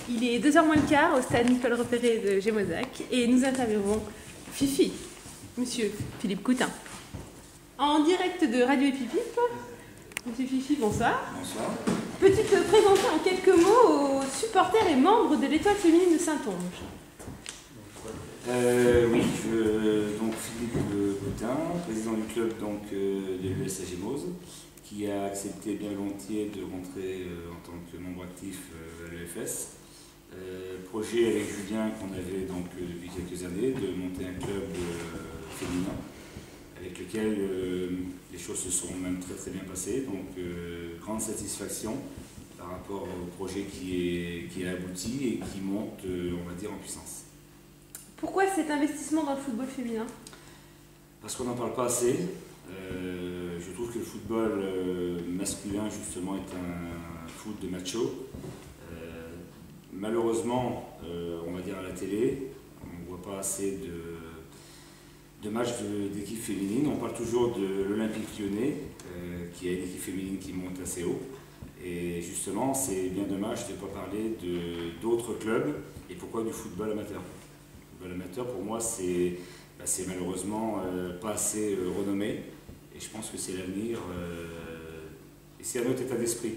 Il est 2h moins le quart au stade Nicole Repéré de Gémozac et nous interviewons Fifi, monsieur Philippe Coutin. En direct de Radio Épipip. Monsieur Fifi, bonsoir. Bonsoir. Peux-tu te présenter en quelques mots aux supporters et membres de l'Étoile féminine de Saintonge? Oui, donc Philippe Coutin, président du club de l'USA Gémose, qui a accepté bien volontiers de rentrer en tant que membre actif à l'EFS. Projet avec Julien qu'on avait depuis quelques années de monter un club féminin avec lequel les choses se sont même très bien passées. Donc grande satisfaction par rapport au projet qui est abouti et qui monte, on va dire, en puissance. Pourquoi cet investissement dans le football féminin? Parce qu'on n'en parle pas assez. Je trouve que le football masculin, justement, est un foot de macho. Malheureusement, on va dire à la télé, on ne voit pas assez de matchs d'équipes féminines. On parle toujours de l'Olympique Lyonnais, qui a une équipe féminine qui monte assez haut. Et justement, c'est bien dommage de ne pas parler d'autres clubs. Et pourquoi du football amateur? Le football amateur, pour moi, c'est malheureusement pas assez renommé. Et je pense que c'est l'avenir. Et c'est un autre état d'esprit.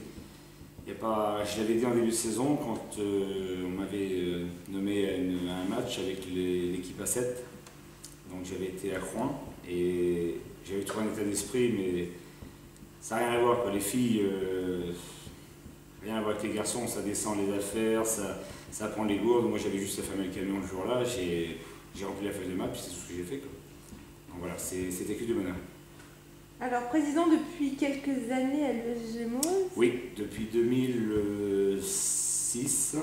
Je l'avais dit en début de saison, quand on m'avait nommé à un match avec l'équipe A7. Donc j'avais été à Rouen et j'avais trouvé un état d'esprit, mais ça n'a rien à voir, quoi. Les filles, rien à voir avec les garçons, ça descend les affaires, ça prend les gourdes. Moi j'avais juste à fermer le camion le jour-là, j'ai rempli la feuille de match, c'est tout ce que j'ai fait, quoi. Donc voilà, c'était que du bonheur. Alors, président depuis quelques années à l'US Gémose? Oui, depuis 2006,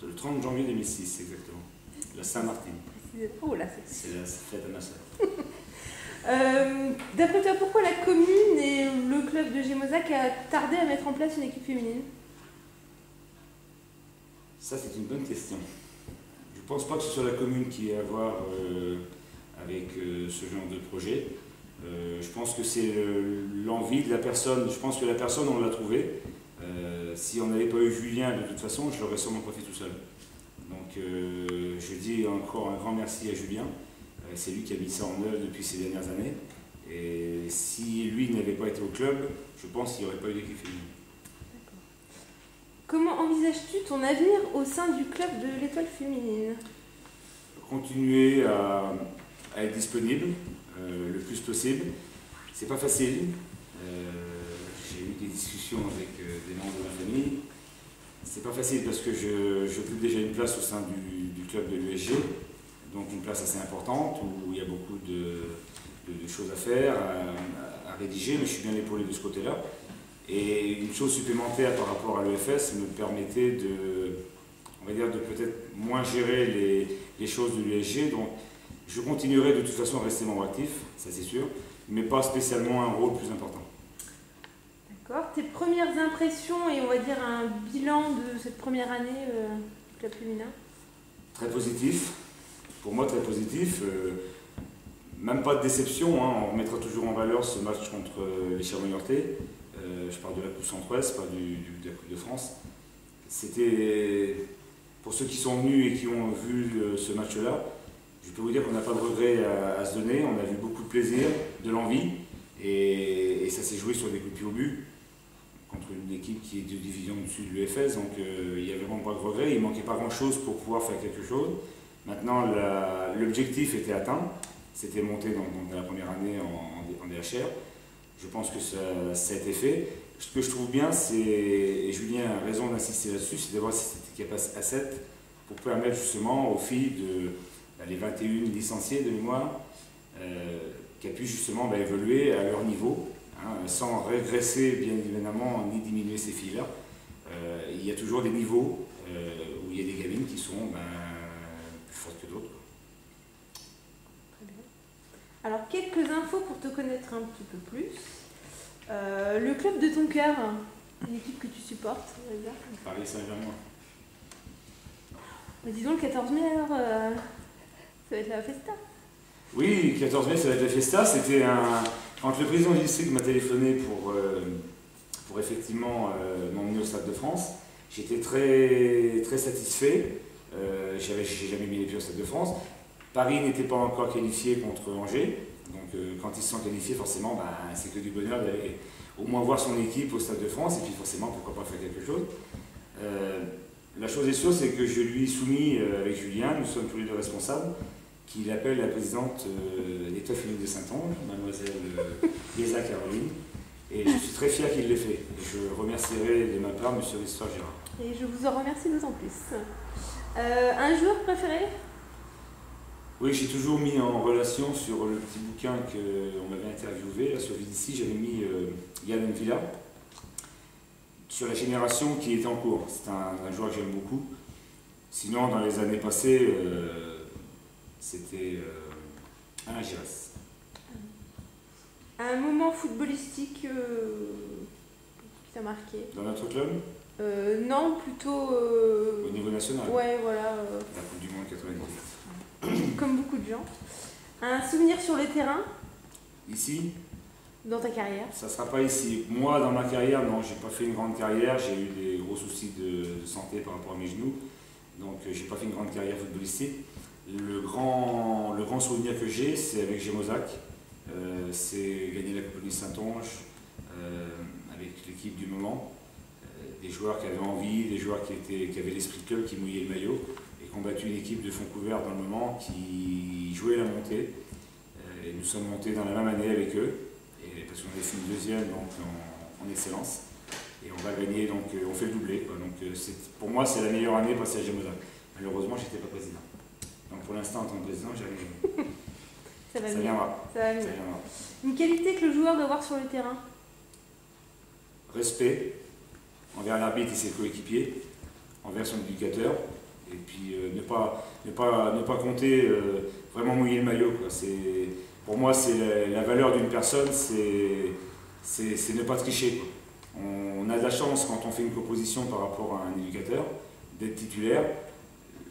le 30 janvier 2006 exactement, la Saint-Martin. Oh là, c'est la fête à ma soeur. D'après toi, pourquoi la commune et le club de Gémozac a tardé à mettre en place une équipe féminine? Ça, c'est une bonne question. Je ne pense pas que ce soit la commune qui ait à voir avec ce genre de projet. Je pense que c'est l'envie de la personne. Je pense que la personne, on l'a trouvée. Si on n'avait pas eu Julien, de toute façon, je l'aurais sûrement pas fait tout seul. Donc je dis encore un grand merci à Julien. C'est lui qui a mis ça en œuvre depuis ces dernières années. Et si lui n'avait pas été au club, je pense qu'il n'y aurait pas eu d'équipe féminine. Comment envisages-tu ton avenir au sein du club de l'Étoile féminine? Continuer à être disponible le plus possible. C'est pas facile. J'ai eu des discussions avec des membres de ma famille. C'est pas facile parce que j'occupe déjà une place au sein du club de l'USG, donc une place assez importante où il y a beaucoup de choses à faire, à rédiger, mais je suis bien épaulé de ce côté-là. Et une chose supplémentaire par rapport à l'EFS me permettait on va dire, de peut-être moins gérer les choses de l'USG. Donc je continuerai de toute façon à rester membre actif, ça c'est sûr, mais pas spécialement un rôle plus important. D'accord. Tes premières impressions et on va dire un bilan de cette première année du club féminin? Très positif, pour moi très positif. Même pas de déception, hein. On remettra toujours en valeur ce match contre les Cherbourg-Niortais. Je parle de la Coupe Centre-Ouest, pas de la Coupe de France. C'était, pour ceux qui sont venus et qui ont vu ce match-là, je peux vous dire qu'on n'a pas de regret à se donner. On a vu beaucoup de plaisir, de l'envie, et ça s'est joué sur des coups de pied au but contre une équipe qui est de division au-dessus de l'UFS, donc il n'y avait vraiment pas de regret. Il ne manquait pas grand-chose pour pouvoir faire quelque chose. Maintenant, l'objectif était atteint. C'était monté dans la première année en DHR. Je pense que ça a été fait. Ce que je trouve bien, et Julien a raison d'insister là-dessus, c'est d'avoir cette équipe A7 pour permettre justement aux filles, les 21 licenciées de mémoire, qu'elles puissent justement évoluer à leur niveau, hein, sans régresser bien évidemment ni diminuer ces filles-là. Il y a toujours des niveaux où il y a des gamines qui sont plus fortes que d'autres. Alors, quelques infos pour te connaître un petit peu plus. Le club de ton cœur, une équipe que tu supportes, on va dire. Paris Saint-Germain. Disons le 14 mai, alors, ça va être la festa. Oui, le 14 mai, ça va être la festa. C'était quand le président du district m'a téléphoné pour effectivement m'emmener au Stade de France, J'étais très, très satisfait. J'ai jamais mis les pieds au Stade de France. Paris n'était pas encore qualifié contre Angers. Donc quand ils se sont qualifiés, forcément, c'est que du bonheur d'aller au moins voir son équipe au Stade de France. Et puis forcément, pourquoi pas faire quelque chose. La chose est sûre, c'est que je lui ai soumis avec Julien, nous sommes tous les deux responsables, qu'il appelle la présidente d'État Philippe de Saint-Onge, mademoiselle Liesa Caroline. Et je suis très fier qu'il l'ait fait. Et je remercierai de ma part M. l'histoire Gérard. Et je vous en remercie d'autant plus. Un joueur préféré? Oui, j'ai toujours mis en relation sur le petit bouquin qu'on m'avait interviewé, là, sur Vidici, j'avais mis Yann Villa, sur la génération qui était en cours. C'est un joueur que j'aime beaucoup. Sinon, dans les années passées, c'était Alain Giresse. Un moment footballistique qui t'a marqué? Dans notre club? Non, plutôt... Au niveau national? Ouais, voilà. La Coupe du Monde 98. Comme beaucoup de gens. Un souvenir sur le terrain? Ici? Dans ta carrière? Ça ne sera pas ici. Moi, dans ma carrière, non, j'ai pas fait une grande carrière. J'ai eu des gros soucis de santé par rapport à mes genoux. Donc, j'ai pas fait une grande carrière footballistique. Le grand souvenir que j'ai, c'est avec Gémozac. C'est gagner la Coupe de Saint-Onge avec l'équipe du moment. Des joueurs qui avaient envie, des joueurs qui avaient l'esprit de club, qui mouillaient le maillot et qui ont battu une équipe de fond couvert dans le moment qui jouait la montée. Et nous sommes montés dans la même année avec eux, et parce qu'on avait fini deuxième donc en excellence. Et on va gagner, donc on fait le doublé. Donc pour moi, c'est la meilleure année passée à Gémozac. Malheureusement, je n'étais pas président. Donc pour l'instant, en tant que président, j'arrive. Ça va viendra. Ça va venir. Une qualité que le joueur doit avoir sur le terrain? Respect envers l'arbitre et ses coéquipiers, envers son éducateur, et puis ne pas compter, vraiment mouiller le maillot, quoi. Pour moi, c'est la valeur d'une personne, c'est ne pas tricher, quoi. On a de la chance quand on fait une proposition par rapport à un éducateur d'être titulaire.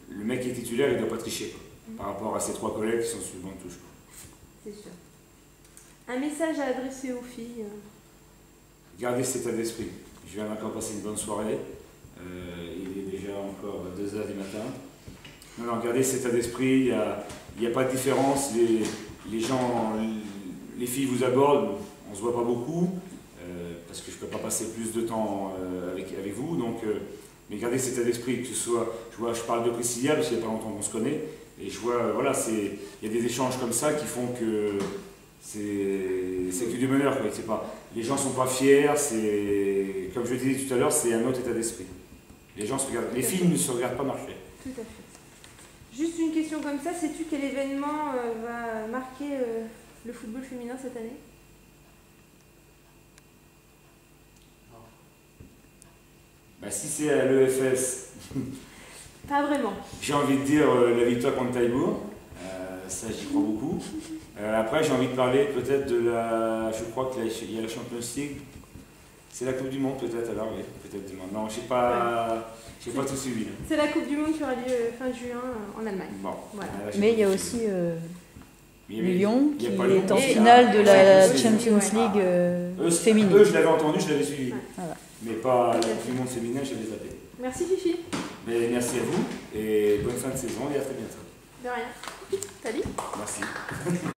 Le mec qui est titulaire, il ne doit pas tricher, quoi, par rapport à ses trois collègues qui sont sur le banc de touche. C'est sûr. Un message à adresser aux filles? Gardez cet état d'esprit. Je viens encore passer une bonne soirée. Il est déjà encore 2h du matin. Non, gardez cet état d'esprit. Il n'y a pas de différence. Les gens, les filles vous abordent. On ne se voit pas beaucoup parce que je ne peux pas passer plus de temps avec vous. Donc, mais gardez cet état d'esprit. Que ce soit, je parle de Priscilla parce qu'il n'y a pas longtemps qu'on se connaît. Et je vois, voilà, il y a des échanges comme ça qui font que c'est que du bonheur, quoi. Les gens ne sont pas fiers, comme je le disais tout à l'heure, c'est un autre état d'esprit. Les filles ne se regardent pas marcher. Tout à fait. Juste une question comme ça, sais-tu quel événement va marquer le football féminin cette année? Si c'est à l'EFS, pas vraiment. J'ai envie de dire la victoire contre Taillebourg, ça j'y crois beaucoup. Après j'ai envie de parler peut-être je crois qu'il y a la Champions League, c'est la Coupe du Monde peut-être alors, oui, peut-être demain. Non, j'ai pas tout suivi. C'est la Coupe du Monde qui aura lieu fin juin en Allemagne. Bon, voilà. Mais il y a aussi Lyon qui est en Et finale de la Champions League féminine. Eux, je l'avais entendu, je l'avais suivi. Ouais. Voilà. Mais pas la Coupe du Monde féminin, je l'avais zappé. Merci Fifi. Mais merci à vous et bonne fin de saison et à très bientôt. De rien. Salut. Merci.